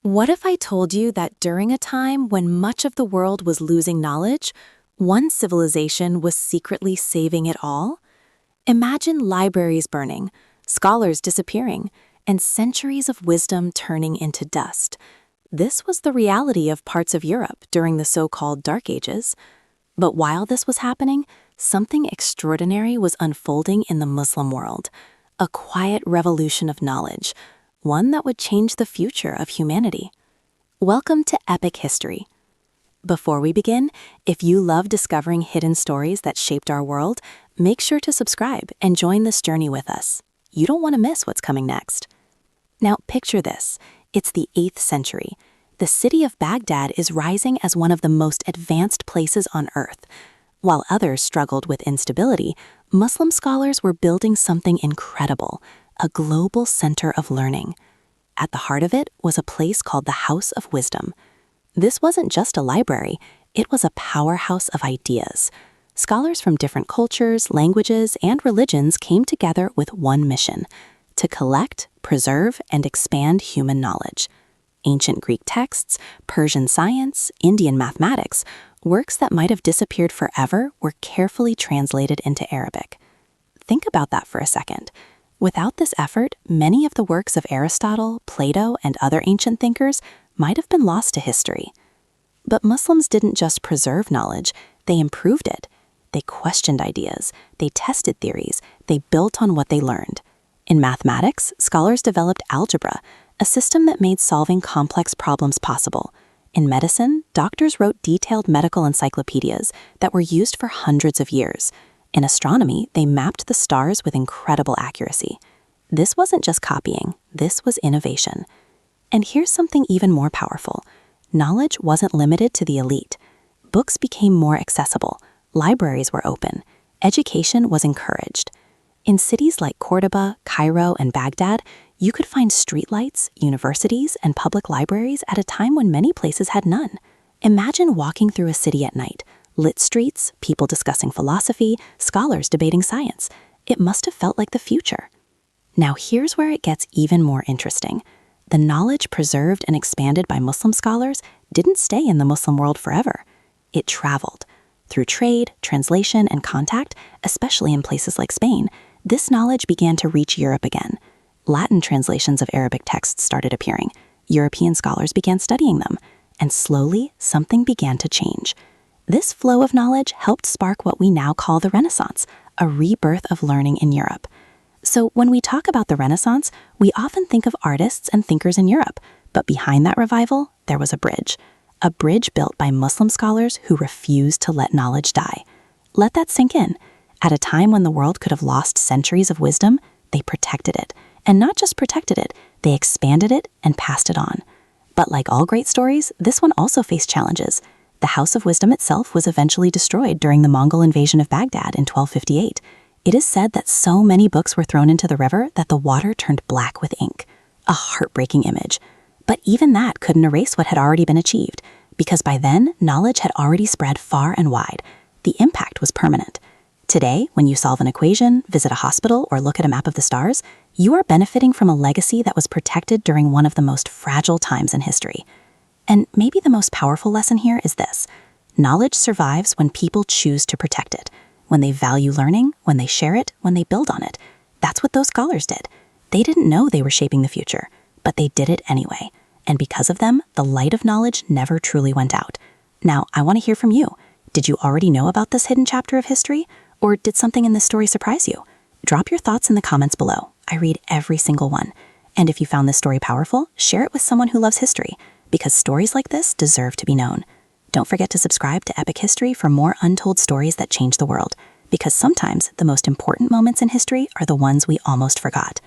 What if I told you that during a time when much of the world was losing knowledge, one civilization was secretly saving it all? Imagine libraries burning, scholars disappearing, and centuries of wisdom turning into dust. This was the reality of parts of Europe during the so-called Dark Ages. But while this was happening, something extraordinary was unfolding in the Muslim world, a quiet revolution of knowledge, one that would change the future of humanity. Welcome to Epic History. Before we begin, if you love discovering hidden stories that shaped our world, make sure to subscribe and join this journey with us. You don't want to miss what's coming next. Now, picture this. It's the 8th century. The city of Baghdad is rising as one of the most advanced places on Earth. While others struggled with instability, Muslim scholars were building something incredible, a global center of learning. At the heart of it was a place called the House of Wisdom. This wasn't just a library, it was a powerhouse of ideas. Scholars from different cultures, languages, and religions came together with one mission: to collect, preserve, and expand human knowledge. Ancient Greek texts, Persian science, Indian mathematics, works that might have disappeared forever were carefully translated into Arabic. Think about that for a second. Without this effort, many of the works of Aristotle, Plato, and other ancient thinkers might have been lost to history. But Muslims didn't just preserve knowledge, they improved it. They questioned ideas, they tested theories, they built on what they learned. In mathematics, scholars developed algebra, a system that made solving complex problems possible. In medicine, doctors wrote detailed medical encyclopedias that were used for hundreds of years. In astronomy, they mapped the stars with incredible accuracy. This wasn't just copying, this was innovation. And here's something even more powerful. Knowledge wasn't limited to the elite. Books became more accessible, libraries were open, education was encouraged. In cities like Cordoba, Cairo, and Baghdad, you could find streetlights, universities, and public libraries at a time when many places had none. Imagine walking through a city at night. Lit streets, people discussing philosophy, scholars debating science. It must have felt like the future. Now here's where it gets even more interesting. The knowledge preserved and expanded by Muslim scholars didn't stay in the Muslim world forever. It traveled. Through trade, translation, and contact, especially in places like Spain, this knowledge began to reach Europe again. Latin translations of Arabic texts started appearing. European scholars began studying them, and slowly something began to change. This flow of knowledge helped spark what we now call the Renaissance, a rebirth of learning in Europe. So when we talk about the Renaissance, we often think of artists and thinkers in Europe, but behind that revival, there was a bridge built by Muslim scholars who refused to let knowledge die. Let that sink in. At a time when the world could have lost centuries of wisdom, they protected it. And not just protected it, they expanded it and passed it on. But like all great stories, this one also faced challenges. The House of Wisdom itself was eventually destroyed during the Mongol invasion of Baghdad in 1258. It is said that so many books were thrown into the river that the water turned black with ink. A heartbreaking image. But even that couldn't erase what had already been achieved, because by then, knowledge had already spread far and wide. The impact was permanent. Today, when you solve an equation, visit a hospital, or look at a map of the stars, you are benefiting from a legacy that was protected during one of the most fragile times in history. And maybe the most powerful lesson here is this: knowledge survives when people choose to protect it, when they value learning, when they share it, when they build on it. That's what those scholars did. They didn't know they were shaping the future, but they did it anyway. And because of them, the light of knowledge never truly went out. Now, I want to hear from you. Did you already know about this hidden chapter of history? Or did something in this story surprise you? Drop your thoughts in the comments below. I read every single one. And if you found this story powerful, share it with someone who loves history, because stories like this deserve to be known. Don't forget to subscribe to Epic History for more untold stories that change the world, because sometimes the most important moments in history are the ones we almost forgot.